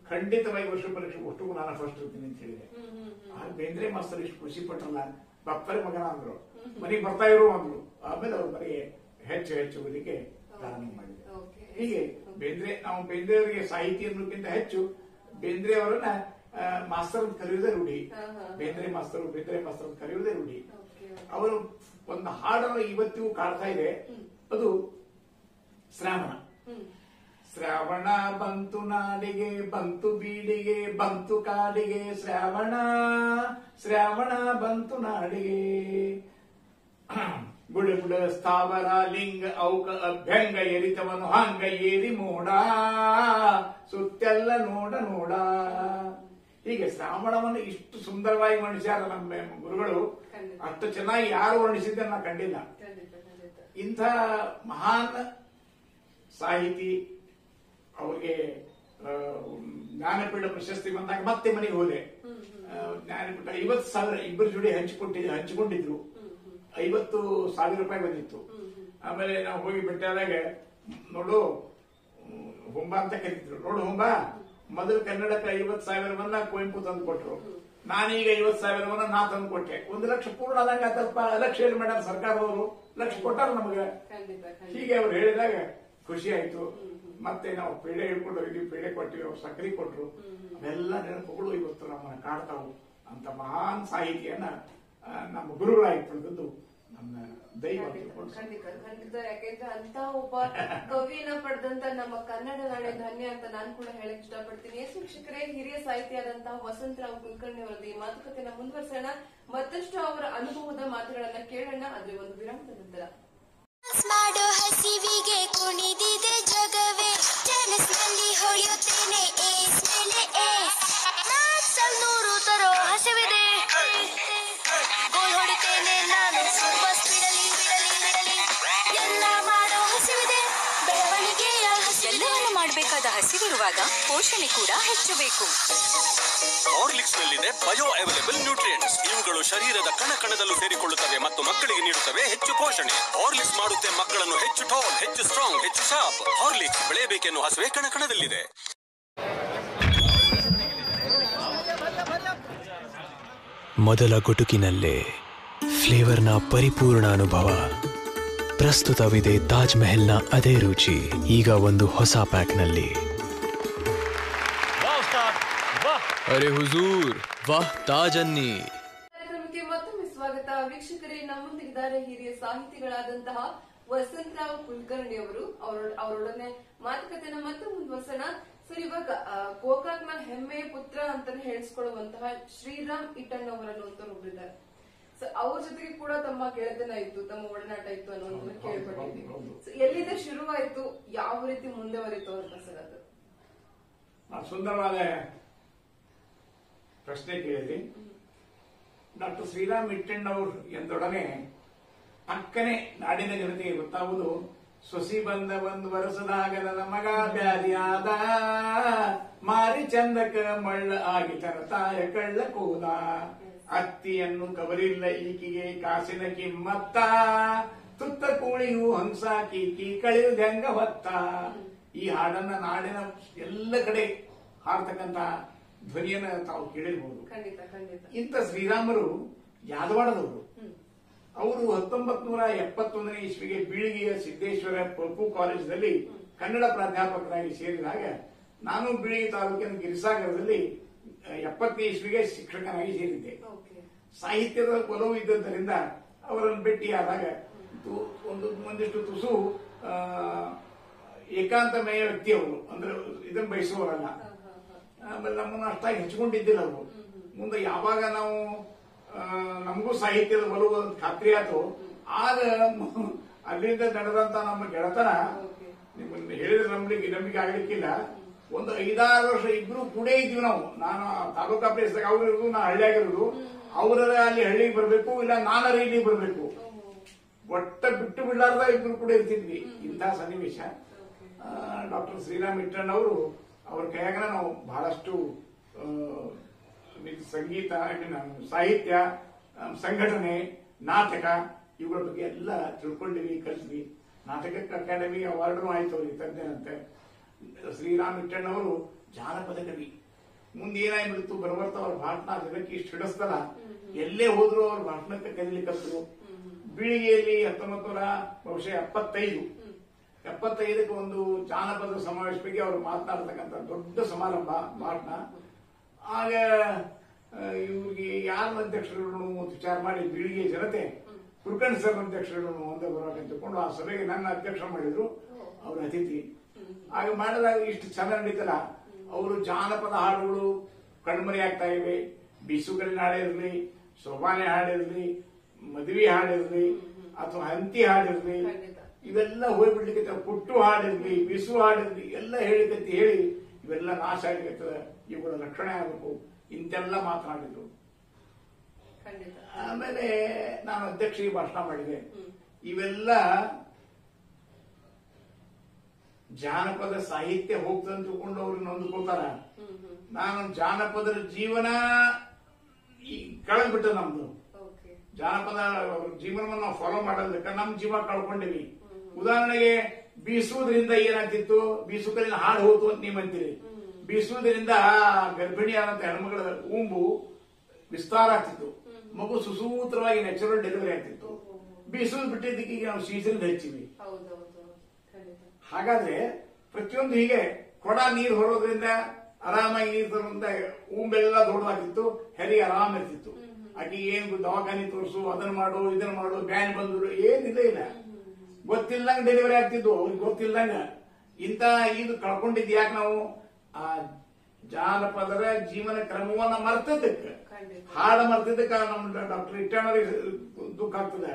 ಖಂಡಿತವಾಗಿ ವರ್ಷದ ಪರೀಕ್ಷೆ ಅಷ್ಟು ನಾನು ಫಸ್ಟ್ ಇರ್ತೀನಿ ಅಂತ ಹೇಳಿದೆ. ಬೇಂದ್ರೆ ಮಾಸ್ತರ್ ಇಷ್ಟು ಖುಷಿ ಪಟ್ರಲ್ಲ, ಭಕ್ತರಿ ಮಗನ ಅಂದ್ರು, ಮನೆಗೆ ಬರ್ತಾ ಇರು ಅಂದ್ರು. ಆಮೇಲೆ ಅವ್ರ ಬರೀ ಹೆಚ್ಚು ಹೆಚ್ಚು ಓದಲಿಕ್ಕೆ ಪ್ರಾರಂಭ ಮಾಡಿದೆ. ಹೀಗೆ ನಾವು ಬೇಂದ್ರೆ ಅವರಿಗೆ ಸಾಹಿತಿ ಅನ್ನೋದಕ್ಕಿಂತ ಹೆಚ್ಚು ಬೇಂದ್ರೆ ಅವರನ್ನ ಮಾಸ್ತರ್ ಅಂತ ಕರೆಯುವುದೇ ರೂಢಿ. ಬೇಂದ್ರೆ ಮಾಸ್ತರ್ ಅಂತ ಕರೆಯುವುದೇ ರೂಢಿ. ಅವರು ಒಂದು ಹಾಡನ್ನು ಇವತ್ತಿಗೂ ಕಾಡ್ತಾ ಇದೆ, ಅದು ಶ್ರಾವಣ. ಶ್ರಾವಣ ಬಂತು ನಾಡಿಗೆ, ಬಂತು ಬೀಡಿಗೆ, ಬಂತು ಕಾಡಿಗೆ, ಶ್ರಾವಣ ಬಂತು ನಾಡಿಗೆ. ಬುಡ ಬುಡ ಸ್ಥಾವರ ಲಿಂಗ ಔಕ ಅಭ್ಯಂಗ ಎರಿತವನು ಹಾಂಗ ಏರಿ ಮೋಡ, ಸುತ್ತೆಲ್ಲ ನೋಡ ನೋಡ. ಹೀಗೆ ಶ್ರಾವಣವನ್ನು ಇಷ್ಟು ಸುಂದರವಾಗಿ ವರ್ಣಿಸ್ಯಾರ ನಮ್ಮ ಗುರುಗಳು. ಅಷ್ಟು ಚೆನ್ನಾಗಿ ಯಾರು ವರ್ಣಿಸಿದ್ದ ನಾ ಕಂಡಿಲ್ಲ. ಇಂಥ ಮಹಾನ್ ಸಾಹಿತಿ ಅವ್ರಿಗೆ ಜ್ಞಾನಪೀಠ ಪ್ರಶಸ್ತಿ ಬಂದಾಗ ಮತ್ತೆ ಮನೆಗೆ ಹೋದೆ. ಜ್ಞಾನಪೀಠ 50,000 ಇಬ್ಬರು ಜೋಡಿ ಹಂಚಿಕೊಂಡಿದ್ರು. 50,000 ರೂಪಾಯಿ ಬಂದಿತ್ತು. ಆಮೇಲೆ ನಾವು ಹೋಗಿ ಭೇಟಿಯಾದಾಗ, ನೋಡು ಹುಂಬ ಅಂತ ಕರೀತಿದ್ರು, ನೋಡು ಹುಂಬ, ಮೊದಲು ಕನ್ನಡಕ್ಕೆ 50,000 ಬಂದ ಕುವೆಂಪು ತಂದು ಕೊಟ್ರು, ನಾನೀಗ 50,000 ನಾ ತಂದು ಕೊಟ್ಟೆ. 1 ಲಕ್ಷ ಪೂರ್ಣ ಆದಂಗ ಸ್ವಲ್ಪ ಲಕ್ಷ ಹೇಳಿ ಮೇಡಮ್ ಸರ್ಕಾರದವರು ಲಕ್ಷ ಕೊಟ್ಟಾರ ನಮಗೆ. ಹೀಗೆ ಅವ್ರು ಹೇಳಿದಾಗ ಖುಷಿ ಆಯ್ತು. ಮತ್ತೆ ನಾವು ಪೇಡೆ ಹಿಡ್ಕೊಂಡು ಹೋಗಿದ್ವಿ, ಪೇಡೆ ಕೊಟ್ಟಿವಿ, ಅವ್ರು ಸಕ್ಕರೆ ಕೊಟ್ರು. ಅವೆಲ್ಲ ನೆನಪುಗಳು ಇವತ್ತು ನಮ್ಮನ್ನ ಕಾಡ್ತಾವು. ಅಂತ ಮಹಾನ್ ಸಾಹಿತಿಯನ್ನ ನಮ್ಮ ಗುರುಗಳಾಗಿ ಪಡೆದದ್ದು ನಮ್ಮ ದೈವ. ಖಂಡಿತ. ಯಾಕೆಂದ್ರೆ ಅಂತ ಒಬ್ಬ ಕವಿಯನ್ನ ಪಡೆದಂತ ನಮ್ಮ ಕನ್ನಡ ನಾಡೆ ಧನ್ಯ ಅಂತ ನಾನು ಕೂಡ ಹೇಳಕ್ ಇಷ್ಟಪಡ್ತೀನಿ. ಶಿಕ್ಷಕರೇ, ಹಿರಿಯ ಸಾಹಿತಿಯಾದಂತಹ ವಸಂತರಾವ್ ಕುಲಕರ್ಣಿ ಅವರದ್ದು ಈ ಮಾತುಕತೆನ ಮುಂದುವರಿಸೋಣ. ಮತ್ತಷ್ಟು ಅವರ ಅನುಭವದ ಮಾತುಗಳನ್ನ ಕೇಳೋಣ. ಆದ್ರೆ ಒಂದು ವಿರಾಮದ ನಂತರ. ಮಾಡೋ ಹಸಿವಿಗೆ ಕುಣಿದಿದೆ ಜಗವೇ, ಜನಸ್ನಲ್ಲಿ ಹೊಳೆಯುತ್ತೇನೆ ಏಸ್ ಮೇಲೆ ಏಸ್. ನಾಟ್ಸಲ್ 100 ತರೋ ಹಸಿವಿದೆ, ಗೋಲ್ ಹೊಡಿತೇನೆ ನಾನು ಸೂಪರ್ ಸ್ಪೀಡಲ್ಲಿ, ಬಿಡಲಿ ಎಲ್ಲ ಮಾಡೋ ಹಸಿವಿದೆ, ಬೆಳವಣಿಗೆಯ ಎಲ್ಲವನ್ನು ಮಾಡಬೇಕಾದ ಹಸಿವಿರುವಾಗ ಪೋಷಣೆ ಕೂಡ ಹೆಚ್ಚಬೇಕು. ಹಾರ್ಲಿಕ್ಸ್ ನಲ್ಲಿದೆ ಬಯೋ ಅವೈಲೇಬಲ್ ನ್ಯೂಟ್ರಿಯೆಂಟ್ಸ್. ಇವುಗಳು ಶರೀರದ ಕಣ ಕಣದಲ್ಲೂ ಸೇರಿಕೊಳ್ಳುತ್ತವೆ ಮತ್ತು ಮಕ್ಕಳಿಗೆ ನೀಡುತ್ತವೆ ಹೆಚ್ಚು ಪೋಷಣೆ. ಹಾರ್ಲಿಕ್ಸ್ ಮಾಡುತ್ತೆ ಮಕ್ಕಳನ್ನು ಹೆಚ್ಚು ಟಾಲ್, ಹೆಚ್ಚು ಸ್ಟ್ರಾಂಗ್, ಹೆಚ್ಚು ಶಾರ್ಪ್. ಹಾರ್ಲಿಕ್ಸ್, ಬೆಳೆಯಬೇಕೆನ್ನುವ ಹಸುವೆ ಕಣ ಕಣದಲ್ಲಿದೆ. ಮೊದಲ ಗುಟುಕಿನಲ್ಲೇ ಫ್ಲೇವರ್ನ ಪರಿಪೂರ್ಣ ಅನುಭವ. ಪ್ರಸ್ತುತವಿದೆ ತಾಜ್ ಮೆಹಲ್ನ ಅದೇ ರುಚಿ, ಈಗ ಒಂದು ಹೊಸ ಪ್ಯಾಕ್ನಲ್ಲಿ. ಅರೆ ಹುಜೂರ್, ವಾಹ್ ತಾಜ್ ಅನ್ನಿ. ಕಾರ್ಯಕ್ರಮಕ್ಕೆ ಮತ್ತೊಮ್ಮೆ ಸ್ವಾಗತ. ವೀಕ್ಷಕರೇ, ನಮ್ಮೊಂದಿಗಿದ್ದಾರೆ ಹಿರಿಯ ಸಾಹಿತಿಗಳಾದಂತಹ ವಸಂತರಾವ್ ಕುಲಕರ್ಣಿ ಅವರು. ಅವರೊಡನೆ ಮಾತುಕತೆನ ಮತ್ತೆ ಮುಂದುವರ್ಸೋಣ. ಸರ್, ಇವಾಗ ಗೋಕಾಕ್ನ ಹೆಮ್ಮೆಯ ಪುತ್ರ ಅಂತಾನೆ ಹೇಳಿಸ್ಕೊಳ್ಳುವಂತಹ ಶ್ರೀರಾಮ್ ಇಟನ್ ಅವರನ್ನುವಂತವ್ರು ಒಬ್ಬರಿದ್ದಾರೆ. ಅವ್ರ ಜೊತೆಗೆ ಕೂಡ ತಮ್ಮ ಗೆಳೆತನ ಇತ್ತು, ತಮ್ಮ ಒಡನಾಟ ಇತ್ತು ಅನ್ನೋದನ್ನ ಕೇಳ್ಪಟ್ಟಿದ್ವಿ. ಎಲ್ಲಿಂದ ಶುರುವಾಯ್ತು, ಯಾವ ರೀತಿ ಮುಂದೆವರಿತು ಅಂತ ಸರ್ ಅದು? ಸುಂದರವಾದ ಪ್ರಶ್ನೆ ಕೇಳಿದ್ರಿ. ಡಾಕ್ಟರ್ ಶ್ರೀರಾಮ್ ಇಟ್ಟಣ್ಣ ಅವರು ಎಂದೊಡನೆ ಪಕ್ಕನೆ ನಾಡಿನ ಜನತೆಗೆ ಗೊತ್ತಾಗುವುದು, ಸೊಸಿ ಬಂದ 1 ವರ್ಷದಾಗ ನನ್ನ ಮಗ ಬ್ಯಾದಿಯಾದ, ಮಾರಿ ಚಂದಕ ಮಳ್ಳ ಆಗಿ ತಾಯ ಕಳ್ಳ ಕೂದ, ಅತ್ತಿಯನ್ನು ಕಬರಿಲ್ಲ ಈಕಿಗೆ ಕಾಸಿನ ಕಿಮ್ಮತ್ತ, ತುತ್ತ ಕೂಳಿಯು ಹಂಸ ಕೀಕಿ ಕಳೆಯುವುದೆಂಗ ಹೊತ್ತ. ಈ ಹಾಡನ್ನ ನಾಡಿನ ಎಲ್ಲ ಕಡೆ ಹಾಡ್ತಕ್ಕಂತ ಧ್ವನಿಯನ್ನ ತಾವು ಕೇಳಿರಬಹುದು. ಇಂಥ ಶ್ರೀರಾಮರು ಯಾದವಾಡದವರು. ಅವರು 1971ನೇ ಇಸ್ವಿಗೆ ಬೀಳಿಗೆಯ ಸಿದ್ದೇಶ್ವರ ಪಪ್ಪು ಕಾಲೇಜಿನಲ್ಲಿ ಕನ್ನಡ ಪ್ರಾಧ್ಯಾಪಕರಾಗಿ ಸೇರಿದಾಗ, ನಾನು ಬೀಳಿಗೆ ತಾಲೂಕಿನ ಗಿರಿಸಾಗರದಲ್ಲಿ 70ನೇ ಇಸ್ವಿಗೆ ಶಿಕ್ಷಕನಾಗಿ ಸೇರಿದ್ದೆ. ಸಾಹಿತ್ಯದ ಒಲವು ಇದ್ದದ್ದರಿಂದ ಅವರನ್ನು ಭೇಟಿಯಾದಾಗ ಒಂದಿಷ್ಟು ತುಸು ಏಕಾಂತಮಯ ವ್ಯಕ್ತಿ ಅವರು, ಅಂದ್ರೆ ಇದನ್ನು ಬಯಸುವವರಲ್ಲ. ಆಮೇಲೆ ನಮ್ಮನ್ನು ಅಷ್ಟಾಗಿ ಹೆಚ್ಕೊಂಡಿದ್ದಿಲ್ಲ ಅವರು. ಮುಂದೆ ಯಾವಾಗ ನಾವು ನಮಗೂ ಸಾಹಿತ್ಯದ ಒಲವು ಖಾತ್ರಿ ಆಯ್ತು, ಆಗ ಅಲ್ಲಿಂದ ನಡೆದಂತ ನಮ್ಮ ಗೆಳತನ ನಿಮ್ಮನ್ನು ಹೇಳಿದ್ರೆ ನಂಬಿಕೆ ಆಗ್ಲಿಕ್ಕಿಲ್ಲ. ಒಂದು 5-6 ವರ್ಷ ಇಬ್ರು ಕೂಡ ಇದ್ವಿ ನಾವು. ನಾನು ತಾಲೂಕಾ ಪ್ಲೇಸ್ದಾಗ ಅವ್ರು ಇರೋದು, ನಾ ಹಳ್ಳಿಯಾಗಿರೋದು. ಅವರ ಅಲ್ಲಿ ಹಳ್ಳಿಗೆ ಬರ್ಬೇಕು, ಇಲ್ಲ ನಾನರ ಇಲ್ಲಿ ಬರ್ಬೇಕು. ಒಟ್ಟ ಬಿಟ್ಟು ಬಿಡ್ಲಾರ್ದ ಇಬ್ರು ಕೂಡ ಇರ್ತಿದ್ವಿ. ಇಂತಹ ಸನ್ನಿವೇಶ. ಡಾಕ್ಟರ್ ಶ್ರೀರಾಮ್ ಇಟ್ಟಣ್ಣ ಅವರು, ಅವ್ರ ಕೈಯಾಗ ನಾವು ಬಹಳಷ್ಟು ಸಂಗೀತ, ಸಾಹಿತ್ಯ, ಸಂಘಟನೆ, ನಾಟಕ ಇವುಗಳ ಬಗ್ಗೆ ಎಲ್ಲ ತಿಳ್ಕೊಂಡಿವಿ, ಕಲಿದ್ವಿ. ನಾಟಕಕ್ಕೆ ಅಕಾಡೆಮಿ ಅವಾರ್ಡ್ನು ಆಯ್ತು ಅವ್ರಿಗೆ ತಜ್ಞನಂತೆ. ಶ್ರೀರಾಮ್ ಇಟ್ಟಣ್ಣವರು ಜಾನಪದ ಕವಿ. ಮುಂದೆ ಏನಾಗ್ಬಿಡ್ತು, ಬರಬರ್ತ ಅವ್ರ ಭಾಷಣ ಜನಕ್ಕೆ ಇಷ್ಟು ಹಿಡಿಸ್ತಲ್ಲ, ಎಲ್ಲೇ ಹೋದ್ರು ಅವ್ರ ಭಾಷಣಕ್ಕೆ ಕಲಿಲಿಕ್ಕಂತರು. ಬೀಳಿಗೆಯಲ್ಲಿ 1975 ಒಂದು ಜಾನಪದ ಸಮಾವೇಶ ಬಗ್ಗೆ ಅವರು ಮಾತನಾಡ್ತಕ್ಕಂಥ ದೊಡ್ಡ ಸಮಾರಂಭ ಭಾಷಣ. ಆಗ ಇವ್ರಿಗೆ ಯಾರ ಅಧ್ಯಕ್ಷರುಗಳನ್ನು ವಿಚಾರ ಮಾಡಿ ಬೀಳಿಗೆ ಜನತೆ ಕುರ್ಕಣ್ ಸರ್ ಅಧ್ಯಕ್ಷರುಗಳನ್ನು ಒಂದೇ ಬರೋಕೆ ತಿಳ್ಕೊಂಡು ಆ ಸಭೆಗೆ ನನ್ನ ಅಧ್ಯಕ್ಷ ಮಾಡಿದ್ರು, ಅವ್ರ ಅತಿಥಿ. ಆಗ ಮಾಡಿದಾಗ ಇಷ್ಟು ಚೆನ್ನಾಗಿ ನಡೀತಲ್ಲ, ಅವರು ಜಾನಪದ ಹಾಡುಗಳು ಕಣ್ಮರೆ ಆಗ್ತಾ ಇವೆ. ಬೀಸುಗಲಿನ ಹಾಡಿರ್ಲಿ, ಸೋಬಾನೆ ಹಾಡಿರ್ಲಿ, ಮದುವೆ ಹಾಡಿರ್ಲಿ ಅಥವಾ ಹಂತಿ ಹಾಡಿರ್ಲಿ, ಇವೆಲ್ಲ ಹೋಗ್ಬಿಡ್ಲಿಕ್ಕೆ, ಪುಟ್ಟು ಹಾಡಿರ್ಲಿ, ಬಿಸು ಹಾಡಿರ್ಲಿ ಎಲ್ಲ ಹೇಳಿಕತ್ತಿ ಹೇಳಿ ಇವೆಲ್ಲ ನಾಶ ಆಗಿರ್ತದೆ, ಇವುಗಳ ರಕ್ಷಣೆ ಆಗಬೇಕು ಇಂತೆಲ್ಲ ಮಾತನಾಡಿದ್ರು. ಆಮೇಲೆ ನಾನು ಅಧ್ಯಕ್ಷರಿಗೆ ಭಾಷಣ ಮಾಡಿದೆ. ಇವೆಲ್ಲ ಜಾನಪದ ಸಾಹಿತ್ಯ ಹೋಗ್ತಂತ ತಿಳ್ಕೊಂಡು ಅವ್ರನ್ನ ಹೊಂದ್ಕೊಳ್ತಾರ. ನಾನು ಜಾನಪದರ ಜೀವನ ಕಳೆದ್ಬಿಟ್ಟ. ನಮ್ದು ಜಾನಪದ ಜೀವನವನ್ನು ನಾವು ಫಾಲೋ ಮಾಡೋದಕ್ಕೆ ನಮ್ಮ ಜೀವ ಕಳ್ಕೊಂಡಿವಿ. ಉದಾಹರಣೆಗೆ ಬೀಸುವುದರಿಂದ ಏನಾಗ್ತಿತ್ತು, ಬೀಸುಕಲಿನ ಹಾಡು ಹೋತು ಅಂತ ನೀವು ಅಂತೀರಿ. ಬೀಸುವುದರಿಂದ ಗರ್ಭಿಣಿಯಾದಂತ ಹೆಣ್ಮಗಳ ಊಂಬು ವಿಸ್ತಾರ ಆಗ್ತಿತ್ತು, ಮಗು ಸುಸೂತ್ರವಾಗಿ ನ್ಯಾಚುರಲ್ ಡೆಲಿವರಿ ಆಗ್ತಿತ್ತು. ಬೀಸುವುದು ಬಿಟ್ಟಿದ್ದಕ್ಕೆ ಈಗ ನಾವು ಸೀಸನ್ ಹೆಚ್ಚಿವಿ. ಹಾಗಾದ್ರೆ ಪ್ರತಿಯೊಂದು ಹೀಗೆ ಕೊಡ ನೀರು ಹೊರೋದ್ರಿಂದ ಆರಾಮಾಗಿ ನೀರು ತರೋದ್ರಿಂದ ಊಂಬೆಲ್ಲ ದೊಡ್ಡದಾಗ್ತಿತ್ತು, ಹೆರಿಗೆ ಆರಾಮ ಇರ್ತಿತ್ತು. ಆಕೆ ಏನ್ ದವಾಖಾನೆ ತೋರಿಸು, ಅದನ್ನ ಮಾಡು, ಇದನ್ನ ಮಾಡು, ಬ್ಯಾನ್ ಬಂದ್ರು ಏನಿಲ್ಲ ಇಲ್ಲ, ಗೊತ್ತಿಲ್ಲಂಗ ಡೆಲಿವರಿ ಆಗ್ತಿದ್ವು. ಅವ್ರಿಗೆ ಗೊತ್ತಿಲ್ಲಂಗ ಇಂತ ಇದು ಕಳ್ಕೊಂಡಿದ್ ಯಾಕೆ ನಾವು ಆ ಜಾನಪದರ ಜೀವನ ಕ್ರಮವನ್ನ ಮರ್ತದಕ್ಕೆ, ಹಾಡ ಮರ್ತಿದ್ದಕ್ಕೆ ನಮ್ ಡಾಕ್ಟರ್ ಇಟ್ಟಣ್ಣವ್ರಿಗೆ ದುಃಖ ಆಗ್ತದೆ.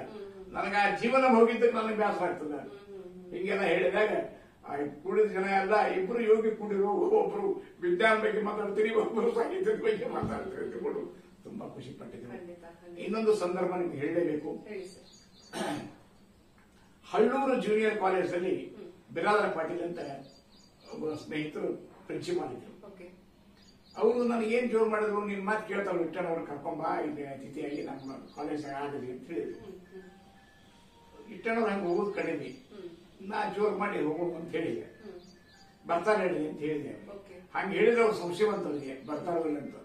ನನಗ ಆ ಜೀವನ ಹೋಗಿದ್ದಕ್ಕೆ ನನಗೆ ಬೇಸರ ಆಗ್ತದೆ. ಹಿಂಗೆಲ್ಲ ಹೇಳಿದಾಗ ಕೂಡಿದ ಜನ ಎಲ್ಲ ಇಬ್ರು ಯೋಗಿ ಕೂಡಿರು, ಒಬ್ರು ವಿಜ್ಞಾನ ಬಗ್ಗೆ ಮಾತಾಡ್ತೀರಿ, ಒಬ್ರು ಸಾಹಿತ್ಯದ ಬಗ್ಗೆ ಮಾತಾಡ್ತೀರಿ ತಿಳ್ಕೊಂಡು ತುಂಬಾ ಖುಷಿ ಪಟ್ಟಿದ್ದೀನಿ. ಇನ್ನೊಂದು ಸಂದರ್ಭ ನಿಮ್ಗೆ ಹೇಳಲೇಬೇಕು. ಹಳ್ಳೂರು ಜೂನಿಯರ್ ಕಾಲೇಜಲ್ಲಿ ಬಿರಾದರ ಪಾಟೀಲ್ ಅಂತ ಒಬ್ಬ ಸ್ನೇಹಿತರು ಪ್ರಿನ್ಸಿಪಾಲ್ ಇದ್ರು. ಅವರು ನನಗೆ ಏನ್ ಜೋರು ಮಾಡಿದ್ರು, ನಿನ್ ಮಾತು ಕೇಳ್ತಾವ್ ವಿಠ್ಠಲ್ ಅವ್ರು ಕರ್ಕೊಂಬ ಇಲ್ಲಿ ಅತಿಥಿಯಾಗಿ ನಮ್ಮ ಕಾಲೇಜ್ ಆಗಲಿ ಅಂತ ಹೇಳಿದ್ರು. ವಿಠ್ಠಲ್ ಹಂಗೆ ಹೋಗೋದು ಕಡಿಮೆ, ನಾ ಜೋರು ಮಾಡಿ ಹೋಗೋಣ ಅಂತ ಹೇಳಿದೆ. ಬರ್ತಾರೆ ಹೇಳಿ ಅಂತ ಹೇಳಿದೆ. ಹಂಗೆ ಹೇಳಿದ್ರೆ ಅವ್ರು ಸಂಶಯವಂತವ್ರಿಗೆ ಬರ್ತಾರಲ್ಲ ಅಂತ.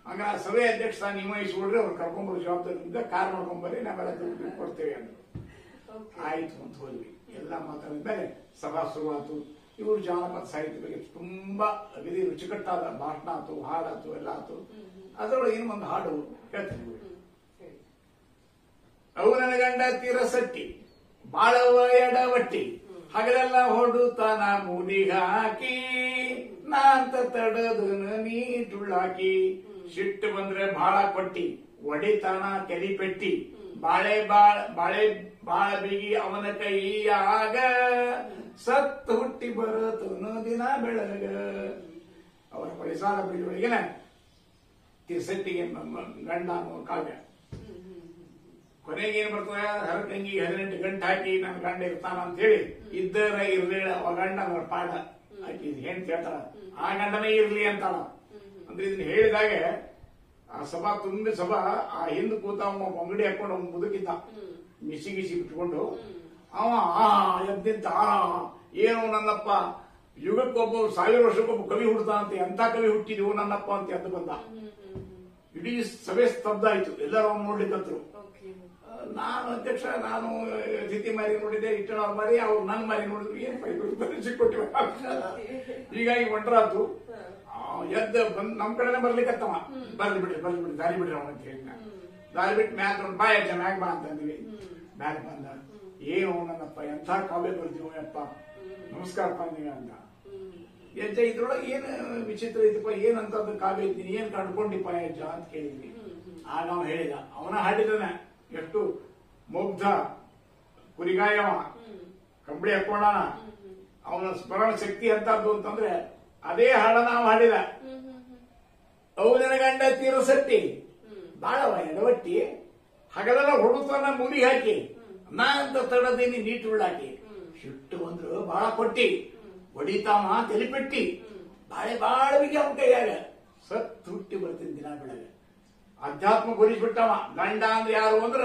ಹಂಗ ಸಭೆ ಅಧ್ಯಕ್ಷ ನಿಮಾಯಿಸ್ಕೊಡ್ರಿ, ಅವ್ರು ಕರ್ಕೊಂಡ್ಬರೋ ಜವಾಬ್ದಾರಿಯಿಂದ ಕಾರ್ ಮಾಡ್ಕೊಂಬರ್ರಿ, ನಾವೆಲ್ಲ ದುಡ್ಡು ಕೊಡ್ತೇವೆ ಅಂದ್ರು. ಆಯ್ತು ಅಂತ ಹೋದ್ವಿ. ಎಲ್ಲ ಮಾತಾಡಿದ ಮೇಲೆ ಸಭಾ ಶುರುವಾತು. ಇವರು ಜಾನಪದ ಸಾಹಿತ್ಯ ಬಗ್ಗೆ ತುಂಬಾ ಅಗದಿ ರುಚಿಕಟ್ಟಾದ ಭಾಷಣ ಆತು, ಹಾಡಾತು, ಎಲ್ಲ ಆತು. ಅದರೊಳಗೆ ಏನು ಒಂದು ಹಾಡು ಹೇಳ್ತೀನಿ. ಅವು ನನ್ನ ಗಂಡ ತೀರಸಟ್ಟಿ, ಬಾಳವ ಎಡವಟ್ಟಿ, ಹಗಲೆಲ್ಲ ಹೊಡುತ್ತಾನ ಮೂಲಿಗೆ ಹಾಕಿ, ನಾ ಅಂತ ತಡದು ನೀ ಟುಳ್ಳಾಕಿ, ಸಿಟ್ಟು ಬಂದ್ರೆ ಬಾಳ ಕೊಟ್ಟಿ, ಒಡಿತಾನ ಕೆಲಿ ಪೆಟ್ಟಿ, ಬಾಳೆ ಬಾಳ ಬಿಗಿ ಅವನ ಕೈಯಾಗ, ಸತ್ತು ಹುಟ್ಟಿ ಬರತನು ದಿನ ಬೆಳಗ. ಅವರ ಪರಿಸರ ಬೀಳುವಳಿಗೆನ ತಿರ್ಸಟ್ಟಿಗೆ ಗಂಡ ಅನ್ನೋ ಕಾವ್ಯ. ಕೊನೆಗೆ ಏನ್ ಬರ್ತದೆ, ಹರಟಂಗಿ 18 ಗಂಟೆ ಹಾಕಿ ನನ್ನ ಗಂಡ ಇರ್ತಾನ ಅಂತ ಹೇಳಿ ಇದ್ದರ ಇರ್ಲಿ ಅವ ಗಂಡ ಅವ್ರ ಪಾಡ ಆಕಿ ಏನ್ ಕೇಳ್ತಾರ, ಆ ಗಂಡನೇ ಇರ್ಲಿ ಅಂತಾಳ. ಅಂದ್ರೆ ಇದನ್ನ ಹೇಳಿದಾಗ ಆ ಸಭಾ ತುಂಬಿ ಸಭಾ ಆ ಹಿಂದ್ ಕೂತ ಅಂಗಡಿ ಹಾಕೊಂಡು ಅವ್ನು ಮುದುಕಿದ್ದ, ಮಿಸಿ ಬಿಟ್ಕೊಂಡು ಅವ ಎದ್ದಿಂತ ಏನು ನನ್ನಪ್ಪ ಯುಗಕ್ಕೊಬ್ಬ 1000 ವರ್ಷಕ್ಕೊಬ್ಬ ಕವಿ ಹುಡ್ತಾನಂತೆ, ಎಂತ ಕವಿ ಹುಟ್ಟಿದೀವು ನನ್ನಪ್ಪ ಅಂತ ಎದ್ದು ಬಂದ. ಇಡೀ ಸಭೆ ಸ್ತಬ್ಧ ಆಯ್ತು, ಎಲ್ಲರೂ ಅವ್ನು ನೋಡ್ಲಿಕ್ಕಂತರು. ನಾನು ಅಧ್ಯಕ್ಷ, ನಾನು ಅತಿಥಿ ಮಾರಿ ನೋಡಿದ್ದೆ, ಇಟ್ಟಣ ಮಾರಿ, ಅವ್ರು ನನ್ನ ಮಾರಿ ನೋಡಿದ್ರು. ಏನ್ ಸಿಕ್ಕೊಟ್ಟಿವ ಹೀಗಾಗಿ ಒಂಟ್ರಾತು. ಎದ್ದು ಬಂದ್ ನಮ್ ಕಡೆನೆ ಬರ್ಲಿಕ್ಕತ್ತವ, ಬರ್ಲಿ ಬಿಡ್ರಿ ದಾರಿ ಬಿಡ್ರಿ ಅವನ ಅಂತ ಹೇಳಿ ದಾರಿ ಬಿಟ್ಟು ಮ್ಯಾಗ ಬಾಯ್ ಮ್ಯಾಗ ಬಾ ಅಂತಂದ್ವಿ. ಮ್ಯಾಗ ಬಂದ, ಏನು ನನ್ನಪ್ಪ ಎಂಥ ಕಾವ್ಯ ಬರ್ತೀವ ಅಪ್ಪ, ನಮಸ್ಕಾರಪ್ಪ ನೀವ ಅಂತ. ಯಜ್ಜ ಇದ್ರೊಳಗೆ ಏನ್ ವಿಚಿತ್ರ ಐತಿಪ್ಪ, ಏನಂತದ್ದು ಕಾವ್ಯ ಇದ್ದೀನಿ, ಏನ್ ಕಂಡ್ಕೊಂಡಿಪ್ಪ ಯಜ್ಜ ಅಂತ ಕೇಳಿದ್ವಿ. ಆಗ ಅವ ಹೇಳಿದ, ಅವನ ಹಾಡಿದನ ಎಷ್ಟು ಮುಗ್ಧ ಕುರಿಗಾಯವ, ಕಂಬಳಿ ಹಾಕೊಂಡಾನ, ಅವನ ಸ್ಮರಣ ಶಕ್ತಿ ಅಂತದ್ದು ಅಂತಂದ್ರೆ ಅದೇ ಹಾಡ ನಾವು ಹಾಡಿದ. ಅವು ನನ್ನ ಗಂಡ ತೀರಸಟ್ಟಿ, ಬಾಳವ ಎಡವಟ್ಟಿ, ಹಗಲೆಲ್ಲ ಹೊಡುತ್ತಾನ ಮೂಲಿಗೆ ಹಾಕಿ, ನಾ ಅಂತ ತಡದೇನಿ ನೀಟ್ ಉಳ್ಳಾಕಿ, ಸಿಟ್ಟು ಬಂದ್ರು ಬಾಳ ಕೊಟ್ಟಿ, ಹೊಡಿತಾಮ ತಲಿಪೆಟ್ಟಿ, ಬಾಳ ಬಿಗಿ ಅವನ ಕೈಯಾಗ, ಸತ್ತು ಹುಟ್ಟಿ ಬರ್ತೀನಿ ದಿನ ಬೆಳಗ್ಗೆ. ಅಧ್ಯಾತ್ಮ ಗುರಿಸ್ಬಿಟ್ಟವ. ಗಂಡ ಅಂದ್ರೆ ಯಾರು ಅಂದ್ರ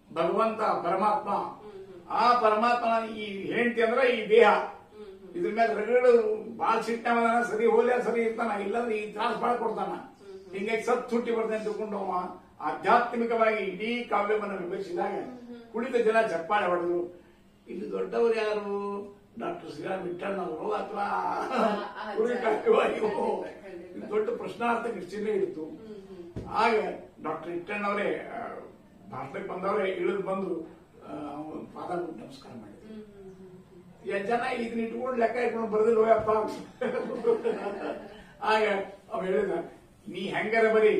ಭಗವಂತ ಪರಮಾತ್ಮ. ಆ ಪರಮಾತ್ಮನ ಈ ಹೆಂಡತಿ ಅಂದ್ರೆ ಈ ದೇಹ, ಇದ್ರ ಮೇಲೆ ರಗಡು ಬಾಳ ಸಿಟ್ಟವ ಸರಿ ಹೋಗ್ಯ ಸರಿ ಇರ್ತಾನ, ಇಲ್ಲಾಂದ್ರೆ ಈ ತ್ರಾಸ ಬಾಳ ಕೊಡ್ತಾನ. ಹಿಂಗಾಗಿ ಸತ್ ಹುಟ್ಟಿ ಬರ್ತೇನೆ ತಿಳ್ಕೊಂಡು ಅವ ಆಧ್ಯಾತ್ಮಿಕವಾಗಿ ಇಡೀ ಕಾವ್ಯವನ್ನು ವಿಮರ್ಶಿಸಿದಾಗ ಕುಳಿತ ಜನ ಚಪ್ಪಾಳೆ ಹೊಡೆದ್ರು. ಇಲ್ಲಿ ದೊಡ್ಡವರು ಯಾರು, ಡಾಕ್ಟರ್ ಶ್ರೀರಾಮ್ ವಿಠ್ಠಲ್ನವರು ಅಥವಾ ದೊಡ್ಡ ಪ್ರಶ್ನಾರ್ಥಕ ಚಿಹ್ನೆ ಇಡ್ತು. ಆಗ ಡಾಕ್ಟರ್ ವಿಠ್ಠಲ್ನವರೇ ಭಾರತಕ್ಕೆ ಬಂದವರೇ ಇಳಿದು ಬಂದು ಪಾದ ನಮಸ್ಕಾರ ಮಾಡಿದ್ರು. ಜನ ಇದನ್ನ ಇಟ್ಕೊಂಡು ಲೆಕ್ಕ ಇಟ್ಕೊಂಡು ಬರೆದಿಲ್ಲ ಹೋಯಪ್ಪ. ಆಗ ಅವ ಹೇಳಿದ, ನೀ ಹೆಂಗಾರ ಬರೀ,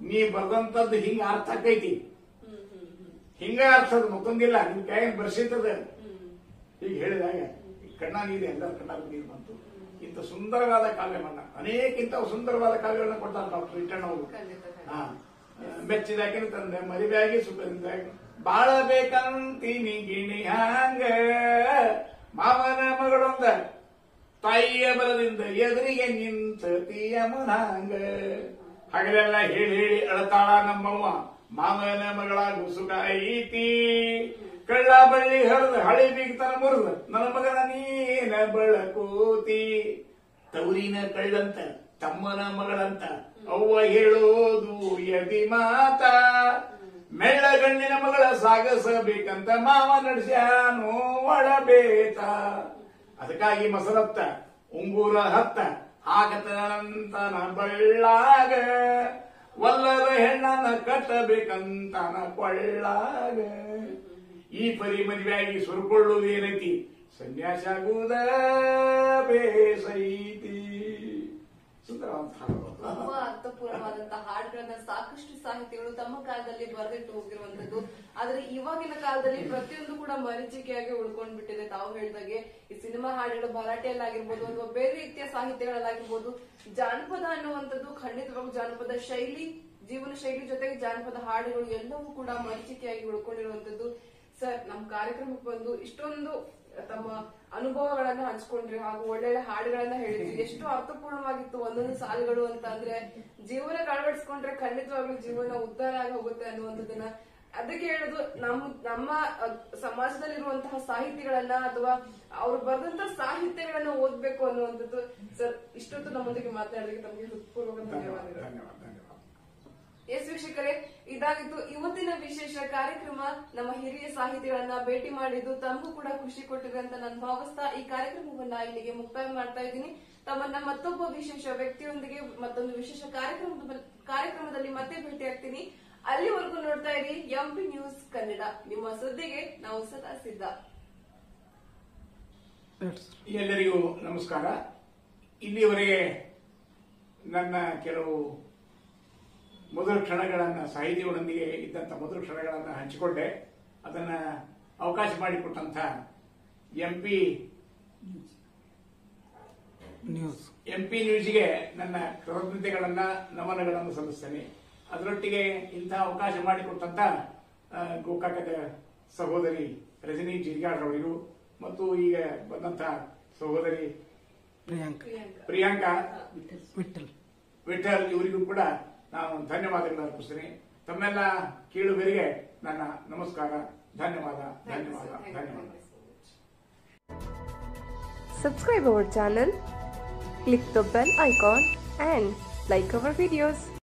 ನೀ ಬರ್ದಂತದ್ದು ಹಿಂಗ ಅರ್ಥ ಆಕೈತಿ, ಹಿಂಗ ಅರ್ಥದ ಮತ್ತೊಂದಿಲ್ಲ, ನಿನ್ ಕೈಯಿಂದ ಬರ್ಸಿರ್ತದ ಹೀಗೆ ಹೇಳಿದಾಗ ಕಣ್ಣ ನೀರು ಎಲ್ಲರ ಕಣ್ಣ ನೀರು ಬಂತು. ಇಂಥ ಸುಂದರವಾದ ಕಾವ್ಯವನ್ನ, ಅನೇಕ ಇಂಥ ಸುಂದರವಾದ ಕಾವ್ಯಗಳನ್ನ ಕೊಡ್ತಾರೆ ಡಾಕ್ಟರ್ ವಿಠ್ಠಣ್ಣವರು. ಮೆಚ್ಚಿದಾಕಿನ ತಂದೆ ಮರಿಬ್ಯಾಗಿ ಸುಖದಿಂದಾಗ ಬಾಳಬೇಕಂತೀನಿ ಗಿಣಿ ಹಂಗ ಮಾವನ ಮಗಳೊಂದ ತಾಯಿಯ ಬಲದಿಂದ ಎದುರಿಗೆ ನಿಂತ ತೀಯಮ್ಮನಾಂಗ. ಹಗಲೆಲ್ಲ ಹೇಳಿ ಹೇಳಿ ಅಳತಾಳ ನಮ್ಮವ್ವ ಮಾವನ ಮಗಳಾಗು ಸುಖ ಐತಿ. ಕಳ್ಳ ಬಳ್ಳಿ ಹರಿದ ಹಳಿ ಬೀಗ್ತನ ಮುರಿದ ನನ್ನ ಮಗನ ನೀನ ಬಳಕೋತಿ. ತವರಿನ ಕಳ್ಳಂತ ತಮ್ಮನ ಮಗಳಂತ ಅವ್ವ ಹೇಳೋದು ಯದಿ ಮಾತ. ಮೆಳ್ಳಗಣ್ಣಿನ ಮಗಳ ಸಾಗಸಬೇಕಂತ ಮಾವ ನಡೆಸ್ಯಾನೋ ಒಳಬೇತ. ಅದಕ್ಕಾಗಿ ಮಸರತ್ತ ಉಂಗೂರ ಹತ್ತ ಹಾಕತನಂತನ ಬಳ್ಳಾಗ. ಒಲ್ಲದ ಹೆಣ್ಣನ ಕಟ್ಟಬೇಕಂತನ ಕೊಳ್ಳಾಗ. ಈ ಪರಿ ಮದುವೆಯಾಗಿ ಸುರ್ಕೊಳ್ಳುವುದೇನೈತಿ, ಸನ್ಯಾಸ ಆಗುವುದ ಬೇಸೈತಿ. ತುಂಬಾ ಅರ್ಥಪೂರ್ಣವಾದಂತಹ ಹಾಡುಗಳನ್ನ ಸಾಕಷ್ಟು ಸಾಹಿತಿಗಳು ತಮ್ಮ ಕಾಲದಲ್ಲಿ ಬರೆದಿಟ್ಟು ಹೋಗಿರುವಂತದ್ದು. ಆದ್ರೆ ಇವಾಗಿನ ಕಾಲದಲ್ಲಿ ಪ್ರತಿಯೊಂದು ಕೂಡ ಮರೀಚಿಕೆಯಾಗಿ ಉಳ್ಕೊಂಡ್ ಬಿಟ್ಟಿದೆ. ತಾವು ಹೇಳಿದಾಗೆ ಈ ಸಿನಿಮಾ ಹಾಡುಗಳು ಭರಾಟೆಯಲ್ಲಾಗಿರ್ಬೋದು ಅಥವಾ ಬೇರೆ ರೀತಿಯ ಸಾಹಿತ್ಯಗಳಲ್ಲಾಗಿರ್ಬೋದು, ಜಾನಪದ ಅನ್ನುವಂಥದ್ದು ಖಂಡಿತವಾಗೂ ಜಾನಪದ ಶೈಲಿ, ಜೀವನ ಶೈಲಿ ಜೊತೆಗೆ ಜಾನಪದ ಹಾಡುಗಳು ಎಲ್ಲವೂ ಕೂಡ ಮರೀಚಿಕೆಯಾಗಿ ಉಳ್ಕೊಂಡಿರುವಂತದ್ದು. ಸರ್, ನಮ್ಮ ಕಾರ್ಯಕ್ರಮಕ್ಕೆ ಬಂದು ಇಷ್ಟೊಂದು ತಮ್ಮ ಅನುಭವಗಳನ್ನ ಹಂಚ್ಕೊಂಡ್ರಿ, ಹಾಗೂ ಒಳ್ಳೊಳ್ಳೆ ಹಾಡುಗಳನ್ನ ಹೇಳಿದ್ರಿ. ಎಷ್ಟು ಅರ್ಥಪೂರ್ಣವಾಗಿತ್ತು ಒಂದೊಂದು ಸಾಲುಗಳು ಅಂತ ಅಂದ್ರೆ, ಜೀವನ ಅಳವಡಿಸ್ಕೊಂಡ್ರೆ ಖಂಡಿತವಾಗ್ಲೂ ಜೀವನ ಉದ್ಧಾರ ಆಗಿ ಹೋಗುತ್ತೆ ಅನ್ನುವಂಥದ್ದನ್ನ. ಅದಕ್ಕೆ ಹೇಳುದು, ನಮ್ಮ ಸಮಾಜದಲ್ಲಿರುವಂತಹ ಸಾಹಿತಿಗಳನ್ನ ಅಥವಾ ಅವ್ರು ಬರೆದಂತಹ ಸಾಹಿತ್ಯಗಳನ್ನ ಓದ್ಬೇಕು ಅನ್ನುವಂಥದ್ದು. ಸರ್, ಇಷ್ಟೊತ್ತು ನಮ್ಮೊಂದಿಗೆ ಮಾತನಾಡೋದಕ್ಕೆ ತಮಗೆ ಹೃತ್ಪೂರ್ವಕ ಧನ್ಯವಾದಗಳು. ಎಸ್ ವೀಕ್ಷಕರೇ, ಇದಾಗಿತ್ತು ಇವತ್ತಿನ ವಿಶೇಷ ಕಾರ್ಯಕ್ರಮ. ನಮ್ಮ ಹಿರಿಯ ಸಾಹಿತಿಗಳನ್ನ ಭೇಟಿ ಮಾಡಿದ್ದು ತಮಗೂ ಕೂಡ ಖುಷಿ ಕೊಟ್ಟಿದೆ ಅಂತ ನಾನು ಭಾವಿಸ್ತಾ ಈ ಕಾರ್ಯಕ್ರಮವನ್ನ ಇಲ್ಲಿಗೆ ಮುಕ್ತಾಯ ಮಾಡ್ತಾ ಇದ್ದೀನಿ. ತಮ್ಮನ್ನ ಮತ್ತೊಬ್ಬ ವಿಶೇಷ ವ್ಯಕ್ತಿಯೊಂದಿಗೆ ಮತ್ತೊಂದು ವಿಶೇಷ ಕಾರ್ಯಕ್ರಮದಲ್ಲಿ ಮತ್ತೆ ಭೇಟಿ ಆಗ್ತೀನಿ. ಅಲ್ಲಿವರೆಗೂ ನೋಡ್ತಾ ಇರಿ ಎಂಪಿ ನ್ಯೂಸ್ ಕನ್ನಡ. ನಿಮ್ಮ ಸುದ್ದಿಗೆ ನಾವು ಸದಾ ಸಿದ್ಧ. ಎಲ್ಲರಿಗೂ ನಮಸ್ಕಾರ. ಇಲ್ಲಿಯವರೆಗೆ ನನ್ನ ಕೆಲವು ಮಧುರ ಕ್ಷಣಗಳನ್ನ, ಸಾಹಿತಿಗಳೊಂದಿಗೆ ಇದ್ದಂತ ಮಧುರ ಕ್ಷಣಗಳನ್ನ ಹಂಚಿಕೊಂಡೆ. ಅದನ್ನ ಅವಕಾಶ ಮಾಡಿಕೊಟ್ಟಂತ ಎಂಪಿ ನ್ಯೂಸ್ಗೆ ನನ್ನ ಕೃತಜ್ಞತೆಗಳನ್ನ, ನಮನಗಳನ್ನು ಸಲ್ಲಿಸ್ತೇನೆ. ಅದರೊಟ್ಟಿಗೆ ಇಂಥ ಅವಕಾಶ ಮಾಡಿಕೊಟ್ಟಂತ ಗೋಕಾಕದ ಸಹೋದರಿ ರಜನಿ ಜಿರ್ಗಾಡ್ ಅವರಿಗೂ ಮತ್ತು ಈಗ ಬಂದಂತ ಸಹೋದರಿ ಪ್ರಿಯಾಂಕಾ ವಿಠಲ್ ಇವರಿಗೂ ಕೂಡ ನಾನು ಧನ್ಯವಾದಗಳನ್ನು ಅರ್ಪಿಸ್ತೇನೆ. ತಮ್ಮೆಲ್ಲ ಕೇಳುಗರಿಗೆ ನನ್ನ ನಮಸ್ಕಾರ, ಧನ್ಯವಾದ ಧನ್ಯವಾದ ಧನ್ಯವಾದ. Subscribe our channel, click the bell icon and like our videos.